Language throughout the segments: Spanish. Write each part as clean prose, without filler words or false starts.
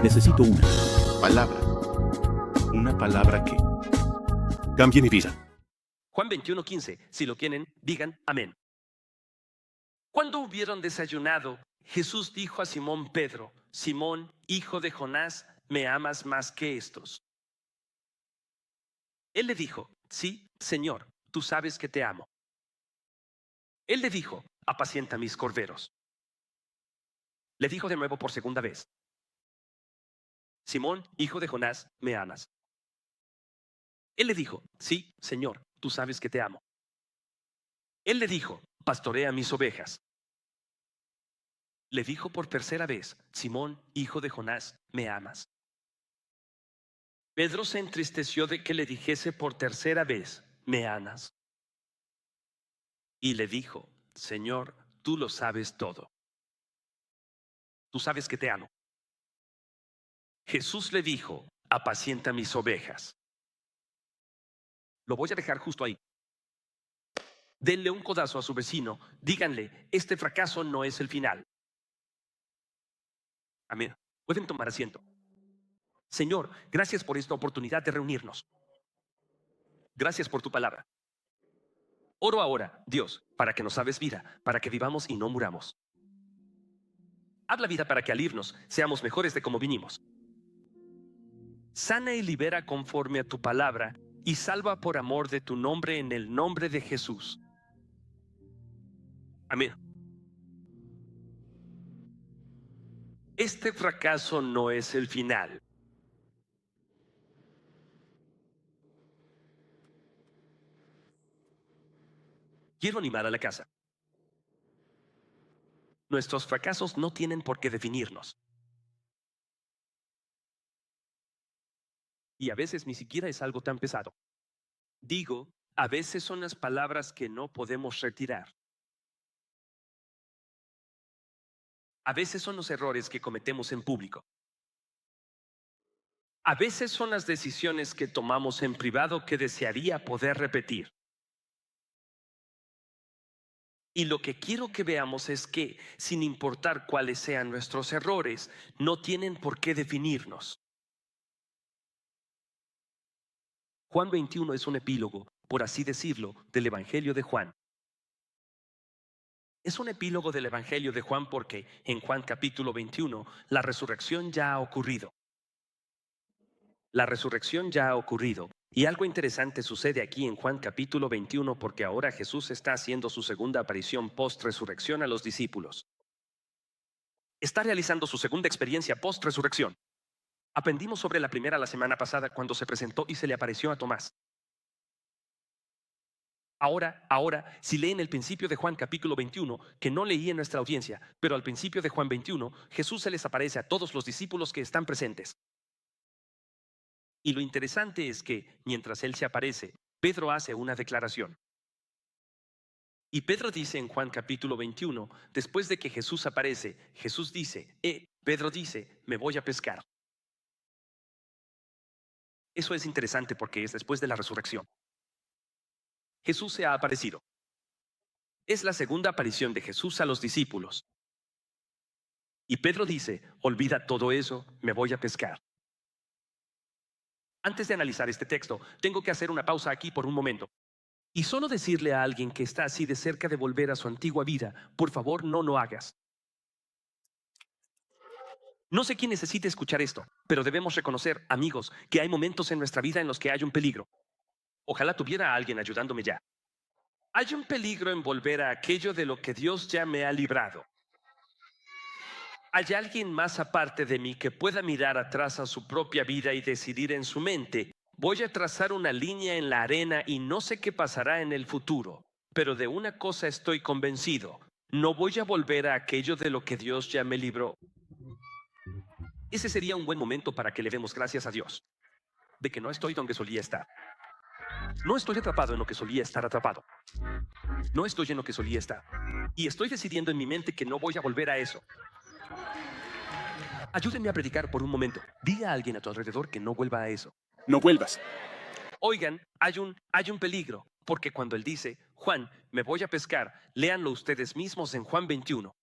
Necesito una palabra. Una palabra que cambie mi vida. Juan 21:15. Si lo quieren, digan amén. Cuando hubieron desayunado, Jesús dijo a Simón Pedro: Simón, hijo de Jonás, ¿me amas más que estos? Él le dijo: sí, Señor, tú sabes que te amo. Él le dijo: apacienta mis corderos. Le dijo de nuevo por segunda vez: Simón, hijo de Jonás, ¿me amas? Él le dijo: sí, Señor, tú sabes que te amo. Él le dijo: pastorea mis ovejas. Le dijo por tercera vez: Simón, hijo de Jonás, ¿me amas? Pedro se entristeció de que le dijese por tercera vez: ¿me amas? Y le dijo: Señor, tú lo sabes todo. Tú sabes que te amo. Jesús le dijo: apacienta mis ovejas. Lo voy a dejar justo ahí. Denle un codazo a su vecino. Díganle: este fracaso no es el final. Amén. Pueden tomar asiento. Señor, gracias por esta oportunidad de reunirnos. Gracias por tu palabra. Oro ahora, Dios, para que nos hagas vida, para que vivamos y no muramos. Habla vida para que al irnos seamos mejores de como vinimos. Sana y libera conforme a tu palabra y salva por amor de tu nombre, en el nombre de Jesús. Amén. Este fracaso no es el final. Quiero animar a la casa. Nuestros fracasos no tienen por qué definirnos. Y a veces ni siquiera es algo tan pesado. Digo, a veces son las palabras que no podemos retirar. A veces son los errores que cometemos en público. A veces son las decisiones que tomamos en privado que desearía poder repetir. Y lo que quiero que veamos es que, sin importar cuáles sean nuestros errores, no tienen por qué definirnos. Juan 21 es un epílogo, por así decirlo, del Evangelio de Juan. Es un epílogo del Evangelio de Juan porque en Juan capítulo 21 la resurrección ya ha ocurrido. La resurrección ya ha ocurrido. Y algo interesante sucede aquí en Juan capítulo 21 porque ahora Jesús está haciendo su segunda aparición post-resurrección a los discípulos. Está realizando su segunda experiencia post-resurrección. Aprendimos sobre la primera la semana pasada cuando se presentó y se le apareció a Tomás. Ahora, si leen el principio de Juan capítulo 21, que no leí en nuestra audiencia, pero al principio de Juan 21, Jesús se les aparece a todos los discípulos que están presentes. Y lo interesante es que, mientras Él se aparece, Pedro hace una declaración. Y Pedro dice en Juan capítulo 21, después de que Jesús aparece, Jesús dice, Pedro dice, me voy a pescar. Eso es interesante porque es después de la resurrección. Jesús se ha aparecido. Es la segunda aparición de Jesús a los discípulos. Y Pedro dice, olvida todo eso, me voy a pescar. Antes de analizar este texto, tengo que hacer una pausa aquí por un momento. Y solo decirle a alguien que está así de cerca de volver a su antigua vida, por favor, no lo hagas. No sé quién necesite escuchar esto, pero debemos reconocer, amigos, que hay momentos en nuestra vida en los que hay un peligro. Ojalá tuviera a alguien ayudándome ya. Hay un peligro en volver a aquello de lo que Dios ya me ha librado. ¿Hay alguien más aparte de mí que pueda mirar atrás a su propia vida y decidir en su mente, voy a trazar una línea en la arena y no sé qué pasará en el futuro, pero de una cosa estoy convencido, no voy a volver a aquello de lo que Dios ya me libró? Ese sería un buen momento para que le demos gracias a Dios de que no estoy donde solía estar. No estoy atrapado en lo que solía estar atrapado. No estoy en lo que solía estar. Y estoy decidiendo en mi mente que no voy a volver a eso. Ayúdenme a predicar por un momento. Diga a alguien a tu alrededor que no vuelva a eso. No vuelvas. Oigan, hay un peligro, porque cuando Él dice, Juan, me voy a pescar, léanlo ustedes mismos en Juan 21.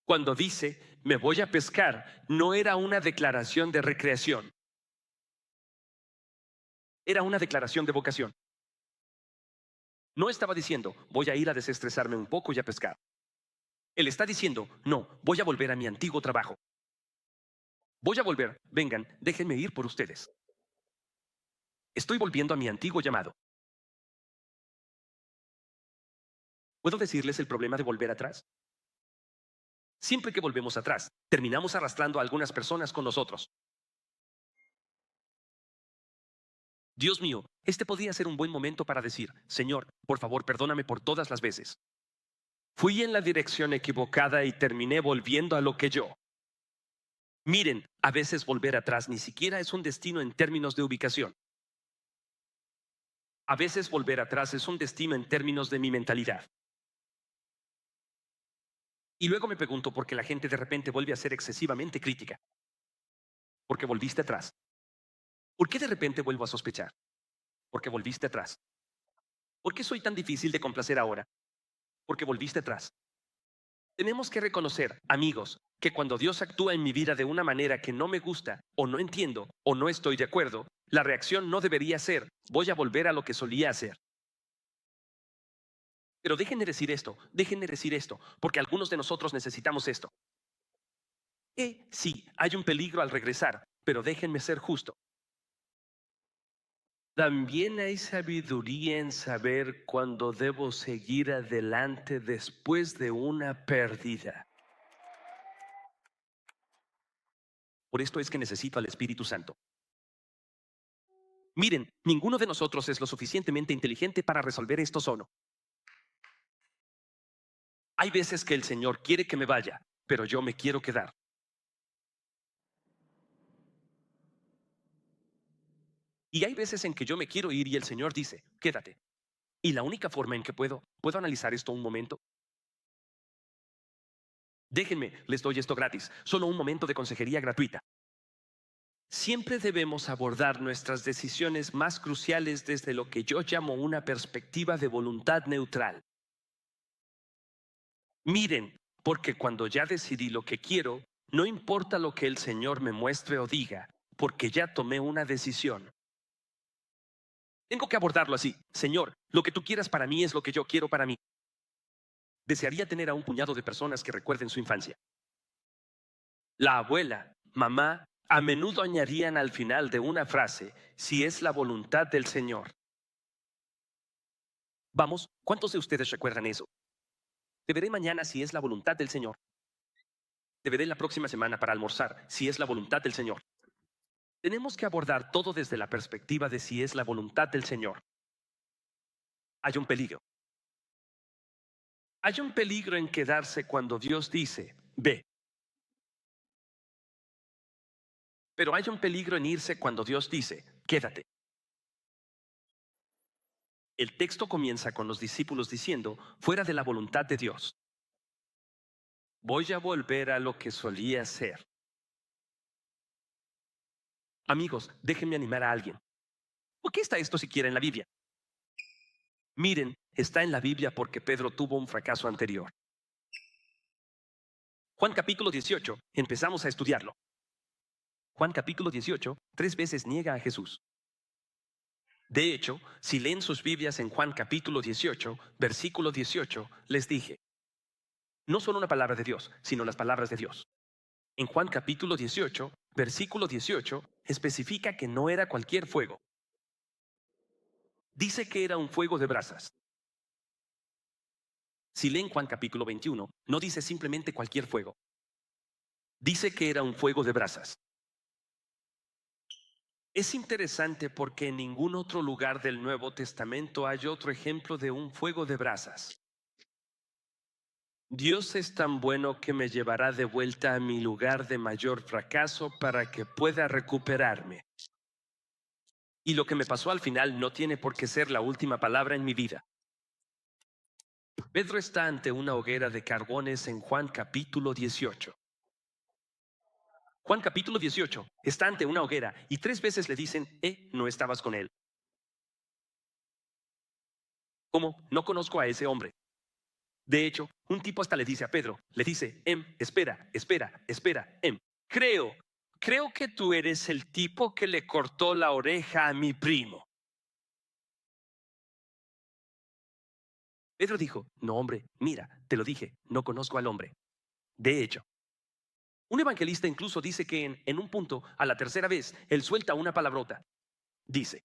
Cuando dice, me voy a pescar, no era una declaración de recreación. Era una declaración de vocación. No estaba diciendo, voy a ir a desestresarme un poco y a pescar. Él está diciendo, no, voy a volver a mi antiguo trabajo. Voy a volver, vengan, déjenme ir por ustedes. Estoy volviendo a mi antiguo llamado. ¿Puedo decirles el problema de volver atrás? Siempre que volvemos atrás, terminamos arrastrando a algunas personas con nosotros. Dios mío, este podría ser un buen momento para decir, Señor, por favor, perdóname por todas las veces. Fui en la dirección equivocada y terminé volviendo a lo que yo. Miren, a veces volver atrás ni siquiera es un destino en términos de ubicación. A veces volver atrás es un destino en términos de mi mentalidad. Y luego me pregunto por qué la gente de repente vuelve a ser excesivamente crítica. Porque volviste atrás. ¿Por qué de repente vuelvo a sospechar? Porque volviste atrás. ¿Por qué soy tan difícil de complacer ahora? Porque volviste atrás. Tenemos que reconocer, amigos, que cuando Dios actúa en mi vida de una manera que no me gusta, o no entiendo, o no estoy de acuerdo, la reacción no debería ser, voy a volver a lo que solía hacer. Pero déjenme decir esto, porque algunos de nosotros necesitamos esto. Sí, hay un peligro al regresar, pero déjenme ser justo. También hay sabiduría en saber cuándo debo seguir adelante después de una pérdida. Por esto es que necesito al Espíritu Santo. Miren, ninguno de nosotros es lo suficientemente inteligente para resolver esto solo. Hay veces que el Señor quiere que me vaya, pero yo me quiero quedar. Y hay veces en que yo me quiero ir y el Señor dice, quédate. Y la única forma en que puedo analizar esto un momento. Déjenme, les doy esto gratis, solo un momento de consejería gratuita. Siempre debemos abordar nuestras decisiones más cruciales desde lo que yo llamo una perspectiva de voluntad neutral. Miren, porque cuando ya decidí lo que quiero, no importa lo que el Señor me muestre o diga, porque ya tomé una decisión. Tengo que abordarlo así. Señor, lo que tú quieras para mí es lo que yo quiero para mí. Desearía tener a un puñado de personas que recuerden su infancia. La abuela, mamá, a menudo añadían al final de una frase, si es la voluntad del Señor. Vamos, ¿cuántos de ustedes recuerdan eso? Te veré mañana si es la voluntad del Señor. Te veré la próxima semana para almorzar, si es la voluntad del Señor. Tenemos que abordar todo desde la perspectiva de si es la voluntad del Señor. Hay un peligro. Hay un peligro en quedarse cuando Dios dice, ve. Pero hay un peligro en irse cuando Dios dice, quédate. El texto comienza con los discípulos diciendo, fuera de la voluntad de Dios. Voy a volver a lo que solía ser. Amigos, déjenme animar a alguien. ¿Por qué está esto siquiera en la Biblia? Miren, está en la Biblia porque Pedro tuvo un fracaso anterior. Juan capítulo 18, empezamos a estudiarlo. Juan capítulo 18, 3 veces niega a Jesús. De hecho, si leen sus Biblias en Juan capítulo 18, versículo 18, les dije, no son una palabra de Dios, sino las palabras de Dios. En Juan capítulo 18, versículo 18, especifica que no era cualquier fuego. Dice que era un fuego de brasas. Si leen Juan capítulo 21, no dice simplemente cualquier fuego. Dice que era un fuego de brasas. Es interesante porque en ningún otro lugar del Nuevo Testamento hay otro ejemplo de un fuego de brasas. Dios es tan bueno que me llevará de vuelta a mi lugar de mayor fracaso para que pueda recuperarme. Y lo que me pasó al final no tiene por qué ser la última palabra en mi vida. Pedro está ante una hoguera de carbones en Juan capítulo 18. Juan capítulo 18 está ante una hoguera y 3 veces le dicen, no estabas con él. ¿Cómo? No conozco a ese hombre. De hecho, un tipo hasta le dice a Pedro, le dice, espera, espera, espera, creo que tú eres el tipo que le cortó la oreja a mi primo. Pedro dijo, no hombre, mira, te lo dije, no conozco al hombre. De hecho, un evangelista incluso dice que en un punto, a la tercera vez, él suelta una palabrota. Dice,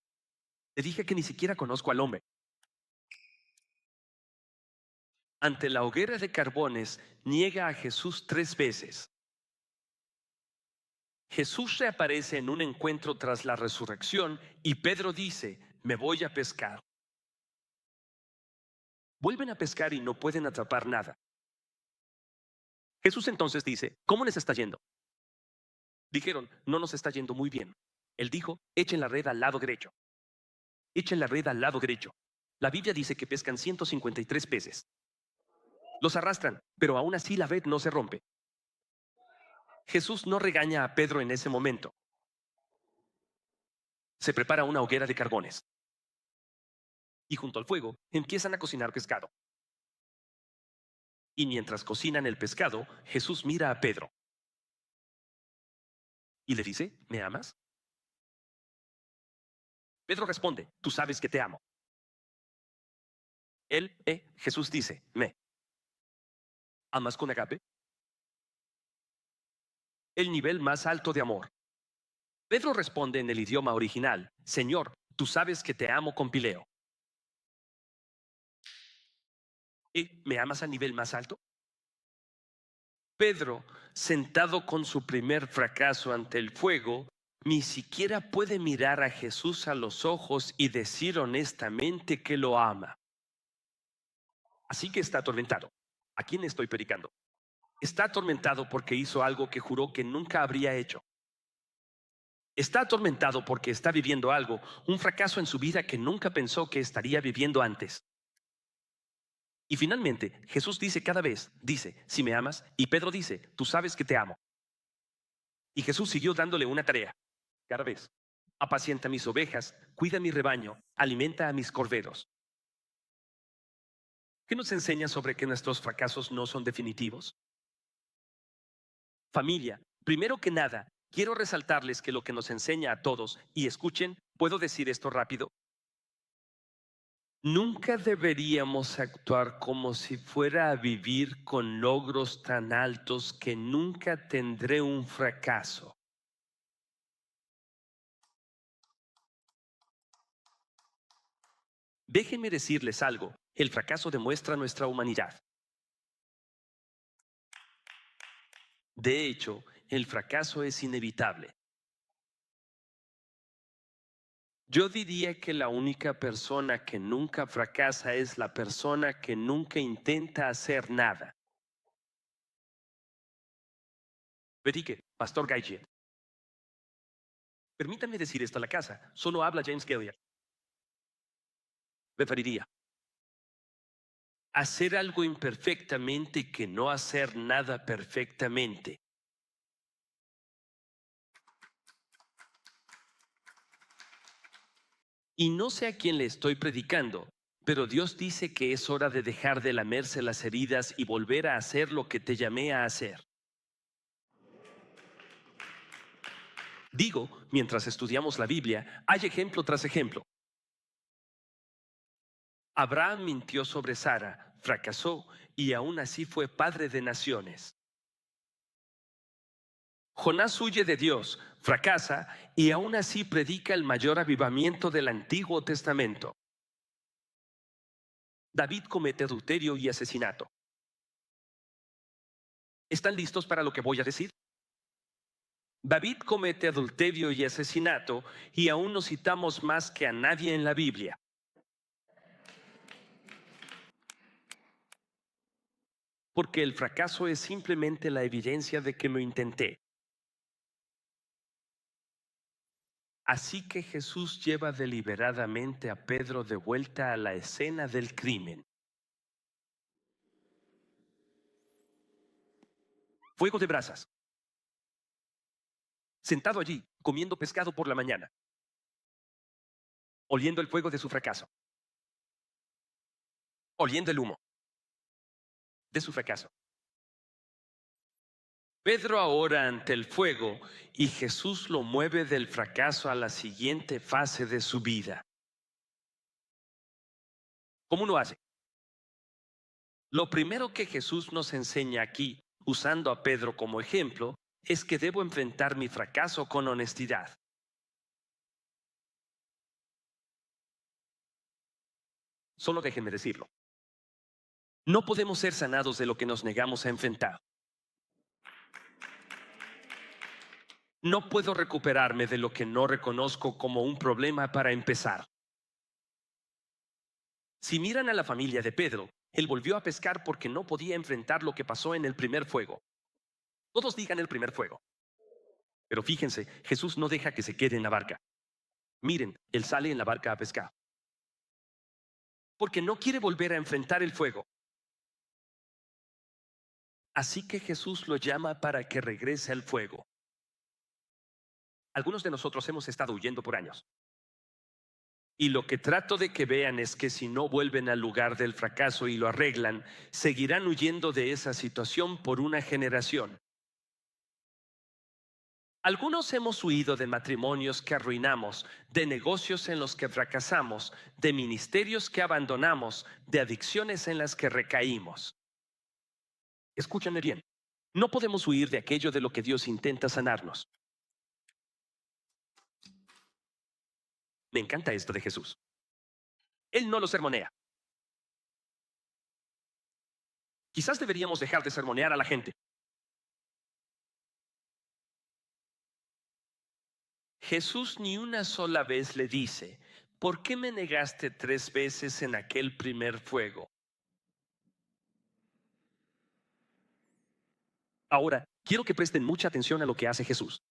te dije que ni siquiera conozco al hombre. Ante la hoguera de carbones, niega a Jesús 3 veces. Jesús reaparece en un encuentro tras la resurrección y Pedro dice, me voy a pescar. Vuelven a pescar y no pueden atrapar nada. Jesús entonces dice, ¿cómo les está yendo? Dijeron, no nos está yendo muy bien. Él dijo, echen la red al lado derecho. Echen la red al lado derecho. La Biblia dice que pescan 153 peces. Los arrastran, pero aún así la red no se rompe. Jesús no regaña a Pedro en ese momento. Se prepara una hoguera de carbones. Y junto al fuego empiezan a cocinar pescado. Y mientras cocinan el pescado, Jesús mira a Pedro. Y le dice, ¿me amas? Pedro responde, tú sabes que te amo. Jesús dice, ¿me amas con agape? El nivel más alto de amor. Pedro responde en el idioma original, Señor, tú sabes que te amo con pileo. ¿Me amas a nivel más alto? Pedro, sentado con su primer fracaso ante el fuego, ni siquiera puede mirar a Jesús a los ojos y decir honestamente que lo ama. Así que está atormentado. ¿A quién estoy predicando? Está atormentado porque hizo algo que juró que nunca habría hecho. Está atormentado porque está viviendo algo, un fracaso en su vida que nunca pensó que estaría viviendo antes. Y finalmente, Jesús dice cada vez, dice, si me amas, y Pedro dice, tú sabes que te amo. Y Jesús siguió dándole una tarea, cada vez. Apacienta mis ovejas, cuida mi rebaño, alimenta a mis corderos. ¿Qué nos enseña sobre que nuestros fracasos no son definitivos? Familia, primero que nada, quiero resaltarles que lo que nos enseña a todos, y escuchen, ¿puedo decir esto rápido? Nunca deberíamos actuar como si fuera a vivir con logros tan altos que nunca tendré un fracaso. Déjenme decirles algo, el fracaso demuestra nuestra humanidad. De hecho, el fracaso es inevitable. Yo diría que la única persona que nunca fracasa es la persona que nunca intenta hacer nada. Verique, Pastor Gaijet. Permítanme decir esto a la casa, solo habla James Gilliard. Preferiría hacer algo imperfectamente que no hacer nada perfectamente. Y no sé a quién le estoy predicando, pero Dios dice que es hora de dejar de lamerse las heridas y volver a hacer lo que te llamé a hacer. Digo, mientras estudiamos la Biblia, hay ejemplo tras ejemplo. Abraham mintió sobre Sara, fracasó y aún así fue padre de naciones. Jonás huye de Dios, fracasa y aún así predica el mayor avivamiento del Antiguo Testamento. David comete adulterio y asesinato. ¿Están listos para lo que voy a decir? David comete adulterio y asesinato y aún no citamos más que a nadie en la Biblia. Porque el fracaso es simplemente la evidencia de que lo intenté. Así que Jesús lleva deliberadamente a Pedro de vuelta a la escena del crimen. Fuego de brasas. Sentado allí, comiendo pescado por la mañana, oliendo el fuego de su fracaso, oliendo el humo. de su fracaso. Pedro ahora ante el fuego y Jesús lo mueve del fracaso a la siguiente fase de su vida. ¿Cómo lo hace? Lo primero que Jesús nos enseña aquí, usando a Pedro como ejemplo, es que debo enfrentar mi fracaso con honestidad. Solo déjenme decirlo. No podemos ser sanados de lo que nos negamos a enfrentar. No puedo recuperarme de lo que no reconozco como un problema para empezar. Si miran a la familia de Pedro, él volvió a pescar porque no podía enfrentar lo que pasó en el primer fuego. Todos digan el primer fuego. Pero fíjense, Jesús no deja que se quede en la barca. Miren, él sale en la barca a pescar. Porque no quiere volver a enfrentar el fuego. Así que Jesús lo llama para que regrese al fuego. Algunos de nosotros hemos estado huyendo por años. Y lo que trato de que vean es que si no vuelven al lugar del fracaso y lo arreglan, seguirán huyendo de esa situación por una generación. Algunos hemos huido de matrimonios que arruinamos, de negocios en los que fracasamos, de ministerios que abandonamos, de adicciones en las que recaímos. Escúchenme bien. No podemos huir de aquello de lo que Dios intenta sanarnos. Me encanta esto de Jesús. Él no lo sermonea. Quizás deberíamos dejar de sermonear a la gente. Jesús ni una sola vez le dice, ¿por qué me negaste 3 veces en aquel primer fuego? Ahora, quiero que presten mucha atención a lo que hace Jesús.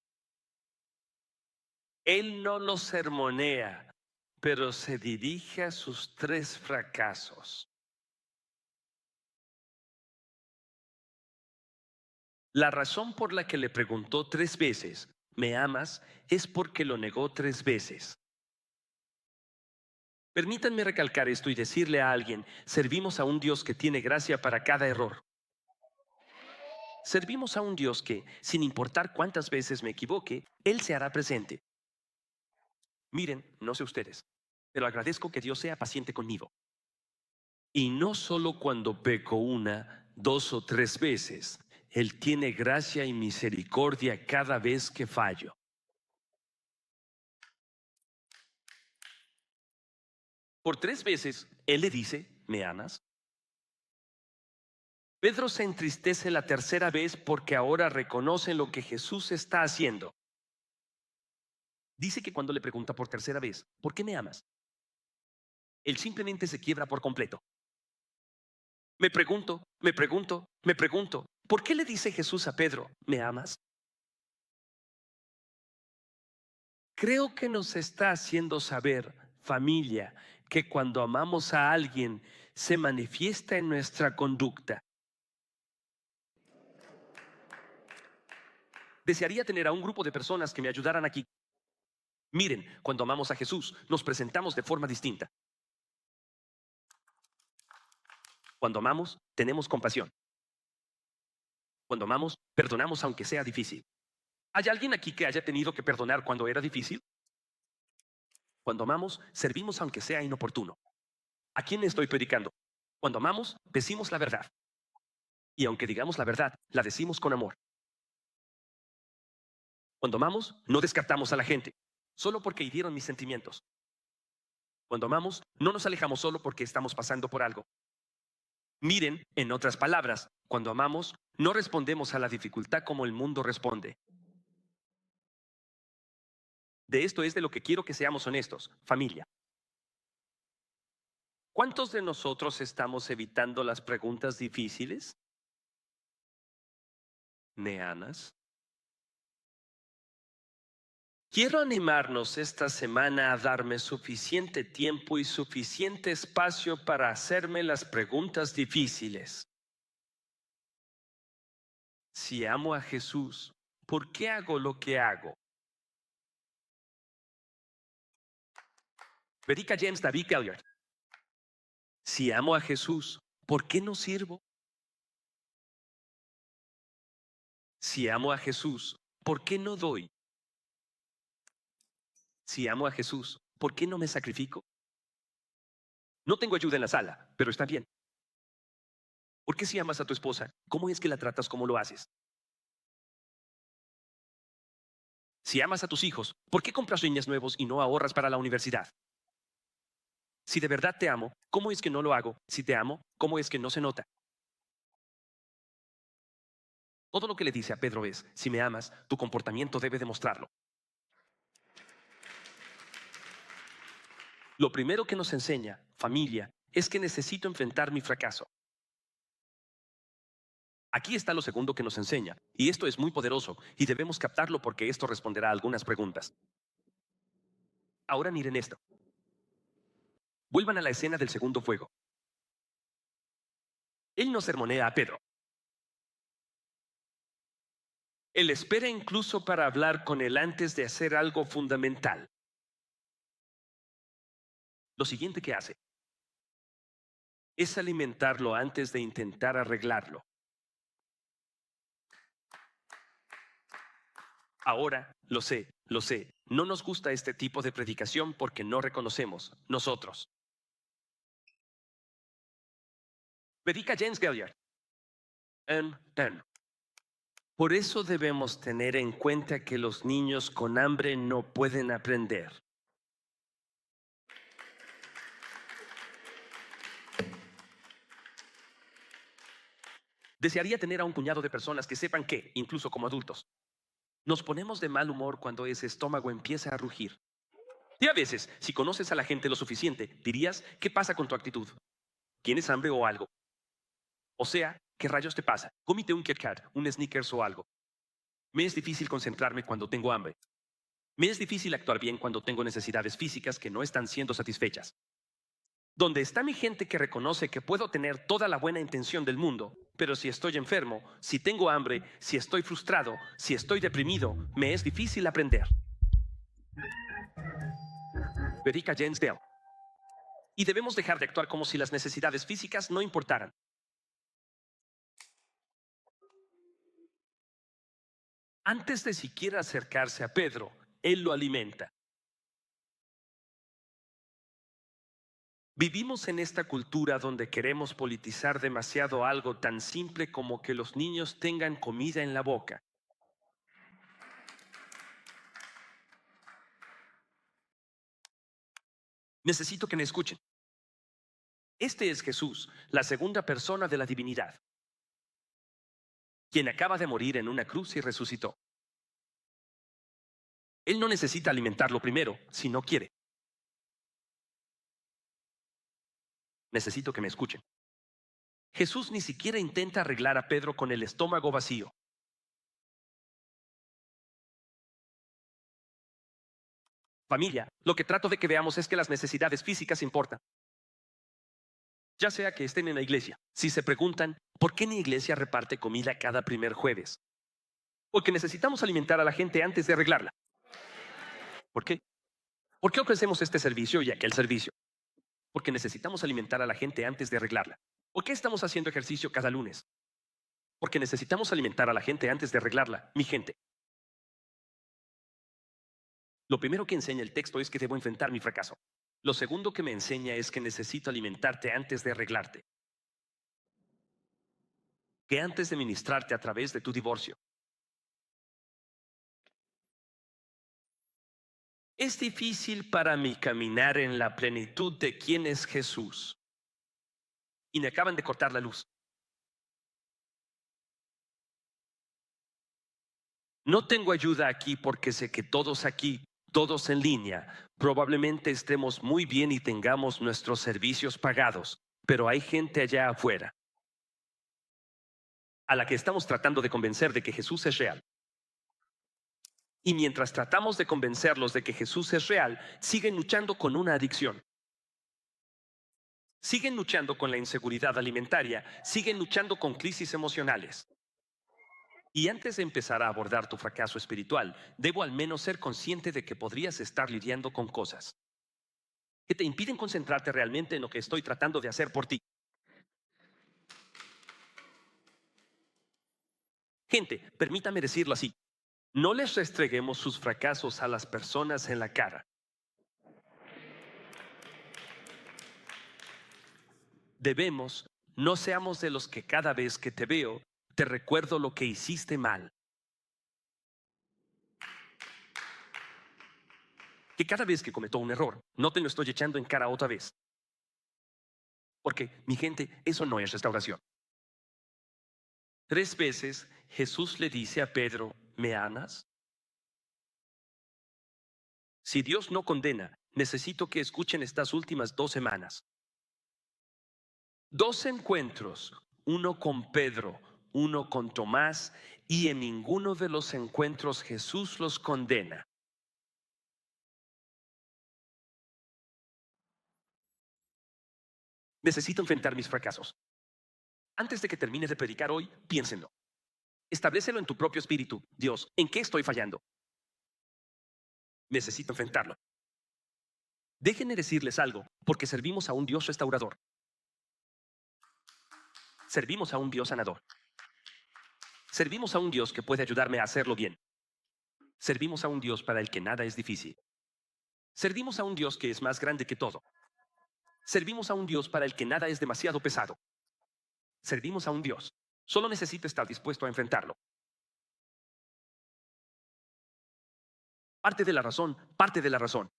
Él no lo sermonea, pero se dirige a sus 3 fracasos. La razón por la que le preguntó 3 veces, ¿me amas?, es porque lo negó 3 veces. Permítanme recalcar esto y decirle a alguien, servimos a un Dios que tiene gracia para cada error. Servimos a un Dios que, sin importar cuántas veces me equivoque, Él se hará presente. Miren, no sé ustedes, pero agradezco que Dios sea paciente conmigo. Y no solo cuando peco 1, 2 o 3 veces. Él tiene gracia y misericordia cada vez que fallo. Por 3 veces, Él le dice, ¿me amas? Pedro se entristece la tercera vez porque ahora reconoce lo que Jesús está haciendo. Dice que cuando le pregunta por tercera vez, ¿por qué me amas?, él simplemente se quiebra por completo. Me pregunto, ¿por qué le dice Jesús a Pedro, ¿me amas? Creo que nos está haciendo saber, familia, que cuando amamos a alguien, se manifiesta en nuestra conducta. Desearía tener a un grupo de personas que me ayudaran aquí. Miren, cuando amamos a Jesús, nos presentamos de forma distinta. Cuando amamos, tenemos compasión. Cuando amamos, perdonamos aunque sea difícil. ¿Hay alguien aquí que haya tenido que perdonar cuando era difícil? Cuando amamos, servimos aunque sea inoportuno. ¿A quién le estoy predicando? Cuando amamos, decimos la verdad. Y aunque digamos la verdad, la decimos con amor. Cuando amamos, no descartamos a la gente, solo porque hirieron mis sentimientos. Cuando amamos, no nos alejamos solo porque estamos pasando por algo. Miren, en otras palabras, cuando amamos, no respondemos a la dificultad como el mundo responde. De esto es de lo que quiero que seamos honestos, familia. ¿Cuántos de nosotros estamos evitando las preguntas difíciles? ¿Me amas? Quiero animarnos esta semana a darme suficiente tiempo y suficiente espacio para hacerme las preguntas difíciles. Si amo a Jesús, ¿por qué hago lo que hago? Predica James David Galliard. Si amo a Jesús, ¿por qué no sirvo? Si amo a Jesús, ¿por qué no doy? Si amo a Jesús, ¿por qué no me sacrifico? No tengo ayuda en la sala, pero está bien. ¿Por qué si amas a tu esposa, cómo es que la tratas como lo haces? Si amas a tus hijos, ¿por qué compras rines nuevos y no ahorras para la universidad? Si de verdad te amo, ¿cómo es que no lo hago? Si te amo, ¿cómo es que no se nota? Todo lo que le dice a Pedro es, si me amas, tu comportamiento debe demostrarlo. Lo primero que nos enseña, familia, es que necesito enfrentar mi fracaso. Aquí está lo segundo que nos enseña, y esto es muy poderoso, y debemos captarlo porque esto responderá a algunas preguntas. Ahora miren esto. Vuelvan a la escena del segundo fuego. Él no sermonea a Pedro. Él espera incluso para hablar con él antes de hacer algo fundamental. Lo siguiente que hace es alimentarlo antes de intentar arreglarlo. Ahora, lo sé, no nos gusta este tipo de predicación porque no reconocemos nosotros. Predica James Gaillard. Por eso debemos tener en cuenta que los niños con hambre no pueden aprender. Desearía tener a un puñado de personas que sepan que, incluso como adultos, nos ponemos de mal humor cuando ese estómago empieza a rugir. Y a veces, si conoces a la gente lo suficiente, dirías, ¿qué pasa con tu actitud? ¿Tienes hambre o algo? O sea, ¿qué rayos te pasa? Cómete un Kit Kat, un Snickers o algo. Me es difícil concentrarme cuando tengo hambre. Me es difícil actuar bien cuando tengo necesidades físicas que no están siendo satisfechas. Donde está mi gente que reconoce que puedo tener toda la buena intención del mundo, pero si estoy enfermo, si tengo hambre, si estoy frustrado, si estoy deprimido, me es difícil aprender. Predica James Dale. Y debemos dejar de actuar como si las necesidades físicas no importaran. Antes de siquiera acercarse a Pedro, él lo alimenta. Vivimos en esta cultura donde queremos politizar demasiado algo tan simple como que los niños tengan comida en la boca. Necesito que me escuchen. Este es Jesús, la segunda persona de la divinidad, quien acaba de morir en una cruz y resucitó. Él no necesita alimentarlo primero, si no quiere. Necesito que me escuchen. Jesús ni siquiera intenta arreglar a Pedro con el estómago vacío. Familia, lo que trato de que veamos es que las necesidades físicas importan. Ya sea que estén en la iglesia. Si se preguntan, ¿por qué mi iglesia reparte comida cada primer jueves? Porque necesitamos alimentar a la gente antes de arreglarla. ¿Por qué? ¿Por qué ofrecemos este servicio y aquel servicio? Porque necesitamos alimentar a la gente antes de arreglarla. ¿Por qué estamos haciendo ejercicio cada lunes? Porque necesitamos alimentar a la gente antes de arreglarla, mi gente. Lo primero que enseña el texto es que debo enfrentar mi fracaso. Lo segundo que me enseña es que necesito alimentarte antes de arreglarte. Que antes de ministrarte a través de tu divorcio. Es difícil para mí caminar en la plenitud de quién es Jesús. Y me acaban de cortar la luz. No tengo ayuda aquí porque sé que todos aquí, todos en línea, probablemente estemos muy bien y tengamos nuestros servicios pagados, pero hay gente allá afuera a la que estamos tratando de convencer de que Jesús es real. Y mientras tratamos de convencerlos de que Jesús es real, siguen luchando con una adicción. Siguen luchando con la inseguridad alimentaria, siguen luchando con crisis emocionales. Y antes de empezar a abordar tu fracaso espiritual, debo al menos ser consciente de que podrías estar lidiando con cosas que te impiden concentrarte realmente en lo que estoy tratando de hacer por ti. Gente, permítame decirlo así. No les restreguemos sus fracasos a las personas en la cara. Debemos, no seamos de los que cada vez que te veo, te recuerdo lo que hiciste mal. Que cada vez que cometo un error, no te lo estoy echando en cara otra vez. Porque, mi gente, eso no es restauración. 3 veces Jesús le dice a Pedro, ¿me amas? Si Dios no condena, necesito que escuchen estas últimas 2 semanas. 2 encuentros, uno con Pedro, uno con Tomás, y en ninguno de los encuentros Jesús los condena. Necesito enfrentar mis fracasos. Antes de que termines de predicar hoy, piénsenlo. Establécelo en tu propio espíritu. Dios, ¿en qué estoy fallando? Necesito enfrentarlo. Déjenme decirles algo, porque servimos a un Dios restaurador. Servimos a un Dios sanador. Servimos a un Dios que puede ayudarme a hacerlo bien. Servimos a un Dios para el que nada es difícil. Servimos a un Dios que es más grande que todo. Servimos a un Dios para el que nada es demasiado pesado. Servimos a un Dios. Solo necesito estar dispuesto a enfrentarlo. Parte de la razón.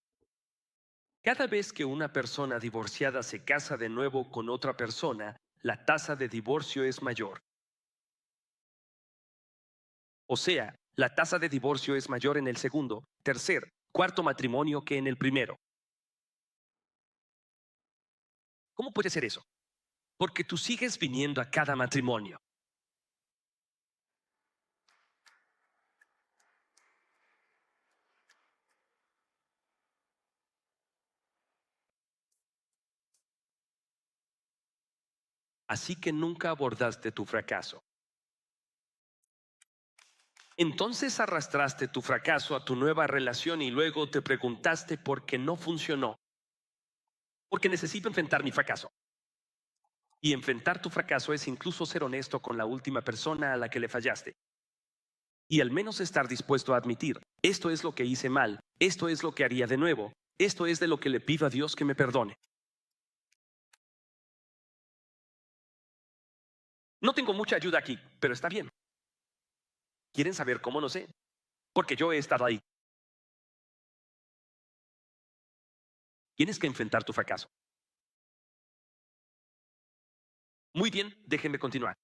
Cada vez que una persona divorciada se casa de nuevo con otra persona, la tasa de divorcio es mayor. O sea, la tasa de divorcio es mayor en el segundo, tercer, cuarto matrimonio que en el primero. ¿Cómo puede ser eso? Porque tú sigues viniendo a cada matrimonio. Así que nunca abordaste tu fracaso. Entonces arrastraste tu fracaso a tu nueva relación y luego te preguntaste por qué no funcionó. Porque necesito enfrentar mi fracaso. Y enfrentar tu fracaso es incluso ser honesto con la última persona a la que le fallaste. Y al menos estar dispuesto a admitir, esto es lo que hice mal, esto es lo que haría de nuevo, esto es de lo que le pido a Dios que me perdone. No tengo mucha ayuda aquí, pero está bien. ¿Quieren saber cómo no sé? Porque yo he estado ahí. Tienes que enfrentar tu fracaso. Muy bien, déjenme continuar.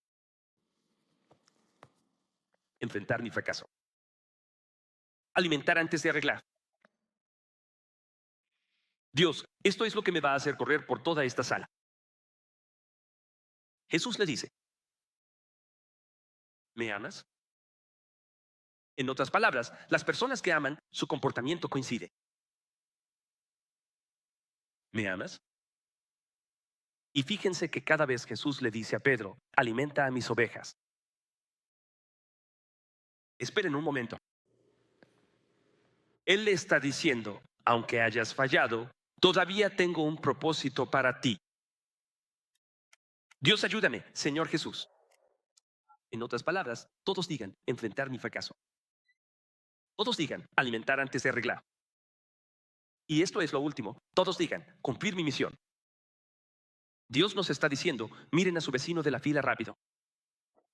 Enfrentar mi fracaso. Alimentar antes de arreglar. Dios, esto es lo que me va a hacer correr por toda esta sala. Jesús le dice, ¿me amas? En otras palabras, las personas que aman, su comportamiento coincide. ¿Me amas? Y fíjense que cada vez Jesús le dice a Pedro, alimenta a mis ovejas. Esperen un momento. Él le está diciendo, aunque hayas fallado, todavía tengo un propósito para ti. Dios ayúdame, Señor Jesús. En otras palabras, todos digan, enfrentar mi fracaso. Todos digan, alimentar antes de arreglar. Y esto es lo último, todos digan, cumplir mi misión. Dios nos está diciendo, miren a su vecino de la fila rápido.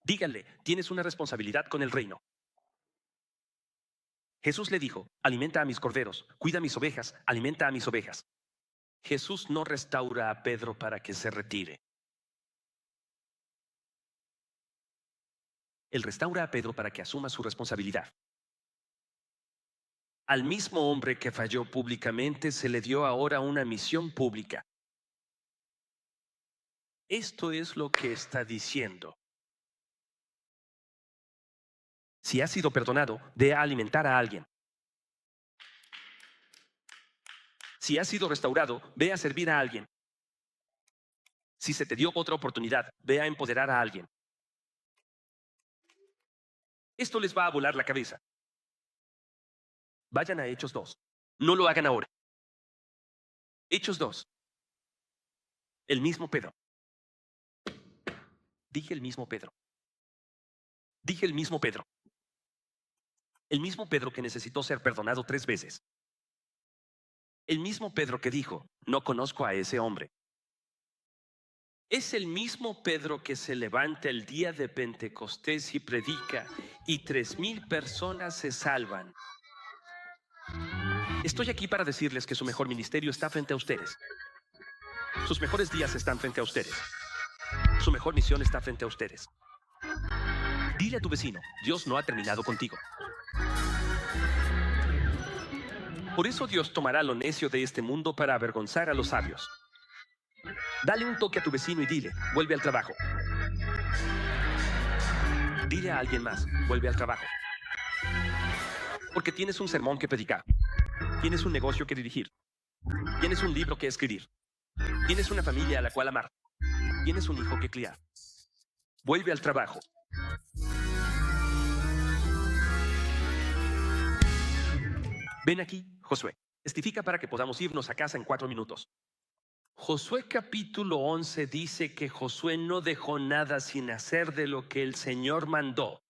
Díganle, tienes una responsabilidad con el reino. Jesús le dijo, alimenta a mis corderos, cuida mis ovejas, alimenta a mis ovejas. Jesús no restaura a Pedro para que se retire. Él restaura a Pedro para que asuma su responsabilidad. Al mismo hombre que falló públicamente se le dio ahora una misión pública. Esto es lo que está diciendo. Si has sido perdonado, ve a alimentar a alguien. Si has sido restaurado, ve a servir a alguien. Si se te dio otra oportunidad, ve a empoderar a alguien. Esto les va a volar la cabeza. Vayan a Hechos 2. No lo hagan ahora. Hechos 2. El mismo Pedro. Dije el mismo Pedro. Dije el mismo Pedro. El mismo Pedro que necesitó ser perdonado 3 veces. El mismo Pedro que dijo, no conozco a ese hombre. Es el mismo Pedro que se levanta el día de Pentecostés y predica y 3,000 personas se salvan. Estoy aquí para decirles que su mejor ministerio está frente a ustedes. Sus mejores días están frente a ustedes. Su mejor misión está frente a ustedes. Dile a tu vecino, Dios no ha terminado contigo. Por eso Dios tomará lo necio de este mundo para avergonzar a los sabios. Dale un toque a tu vecino y dile, vuelve al trabajo. Dile a alguien más, vuelve al trabajo. Porque tienes un sermón que predicar. Tienes un negocio que dirigir. Tienes un libro que escribir. Tienes una familia a la cual amar. Tienes un hijo que criar. Vuelve al trabajo. Ven aquí, Josué. Testifica para que podamos irnos a casa en 4 minutos. Josué capítulo 11 dice que Josué no dejó nada sin hacer de lo que el Señor mandó.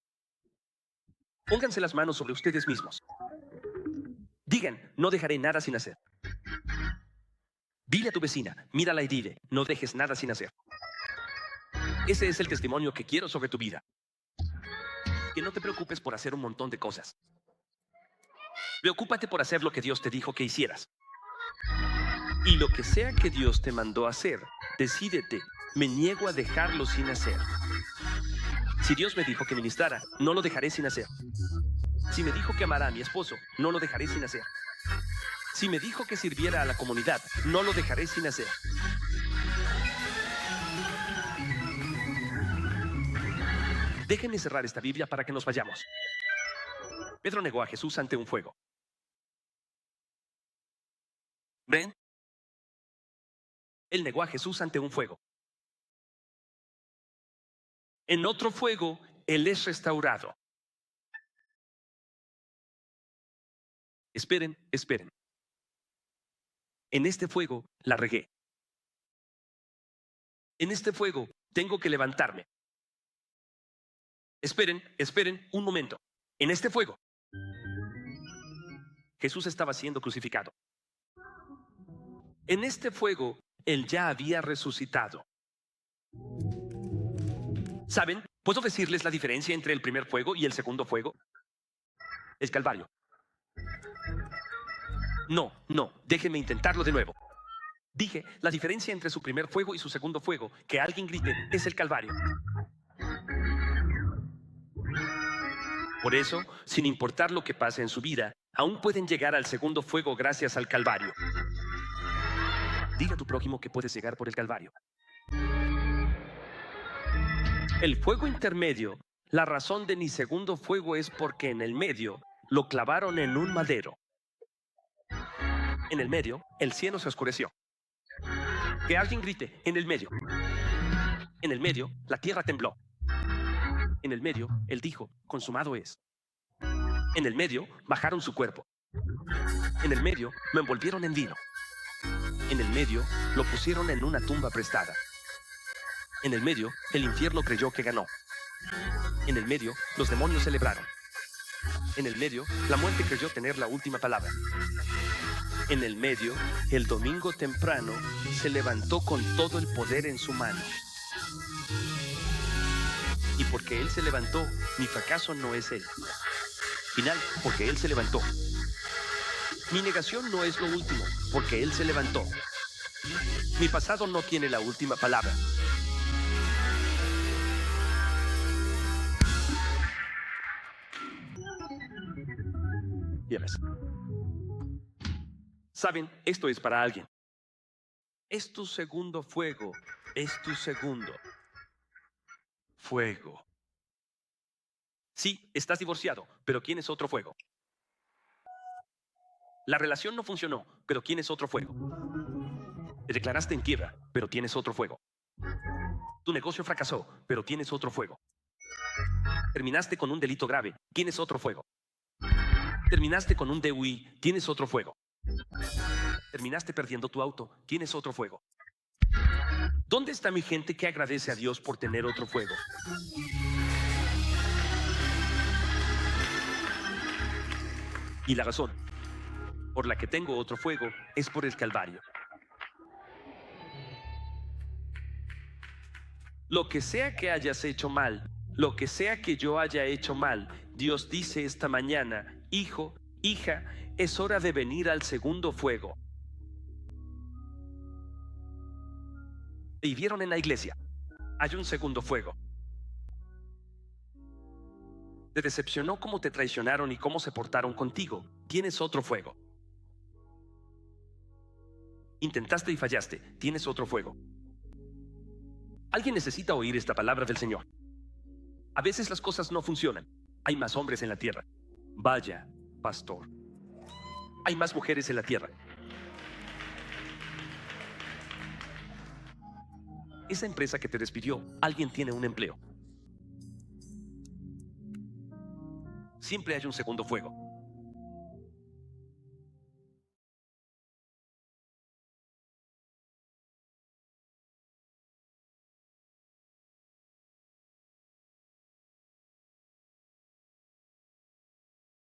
Pónganse las manos sobre ustedes mismos. Digan, no dejaré nada sin hacer. Dile a tu vecina, mírala y dile, no dejes nada sin hacer. Ese es el testimonio que quiero sobre tu vida. Que no te preocupes por hacer un montón de cosas. Preocúpate por hacer lo que Dios te dijo que hicieras. Y lo que sea que Dios te mandó hacer, decídete, me niego a dejarlo sin hacer. Si Dios me dijo que ministrara, no lo dejaré sin hacer. Si me dijo que amara a mi esposo, no lo dejaré sin hacer. Si me dijo que sirviera a la comunidad, no lo dejaré sin hacer. Déjenme cerrar esta Biblia para que nos vayamos. Pedro negó a Jesús ante un fuego. ¿Ven? Él negó a Jesús ante un fuego. En otro fuego, Él es restaurado. Esperen, esperen. En este fuego la regué. En este fuego tengo que levantarme. Esperen, esperen un momento. En este fuego, Jesús estaba siendo crucificado. En este fuego, Él ya había resucitado. ¿Saben? ¿Puedo decirles la diferencia entre el primer fuego y el segundo fuego? El Calvario. No, déjenme intentarlo de nuevo. Dije, la diferencia entre su primer fuego y su segundo fuego, que alguien grite, es el Calvario. Por eso, sin importar lo que pase en su vida, aún pueden llegar al segundo fuego gracias al Calvario. Diga a tu prójimo que puedes llegar por el Calvario. El fuego intermedio, la razón de mi segundo fuego es porque en el medio lo clavaron en un madero. En el medio, el cielo se oscureció. Que alguien grite, en el medio. En el medio, la tierra tembló. En el medio, Él dijo, consumado es. En el medio, bajaron su cuerpo. En el medio, lo envolvieron en vino. En el medio, lo pusieron en una tumba prestada. En el medio, el infierno creyó que ganó. En el medio, los demonios celebraron. En el medio, la muerte creyó tener la última palabra. En el medio, el domingo temprano, se levantó con todo el poder en su mano. Y porque Él se levantó, mi fracaso no es Él. Final, porque Él se levantó. Mi negación no es lo último, porque Él se levantó. Mi pasado no tiene la última palabra. Ya ves. Saben, esto es para alguien. Es tu segundo fuego, es tu segundo fuego. Sí, estás divorciado, pero ¿quién es otro fuego? La relación no funcionó, pero ¿tienes otro fuego? Te declaraste en quiebra, pero tienes otro fuego. Tu negocio fracasó, pero tienes otro fuego. Terminaste con un delito grave, tienes otro fuego. Terminaste con un DUI, tienes otro fuego. Terminaste perdiendo tu auto, tienes otro fuego. ¿Dónde está mi gente que agradece a Dios por tener otro fuego? Y la razón por la que tengo otro fuego es por el Calvario. Lo que sea que hayas hecho mal, lo que sea que yo haya hecho mal, Dios dice esta mañana, hijo, hija, es hora de venir al segundo fuego. Y vieron en la iglesia, hay un segundo fuego. Te decepcionó cómo te traicionaron y cómo se portaron contigo. Tienes otro fuego. Intentaste y fallaste. Tienes otro fuego. Alguien necesita oír esta palabra del Señor. A veces las cosas no funcionan. Hay más hombres en la tierra. Vaya, pastor. Hay más mujeres en la tierra. Esa empresa que te despidió, alguien tiene un empleo. Siempre hay un segundo fuego.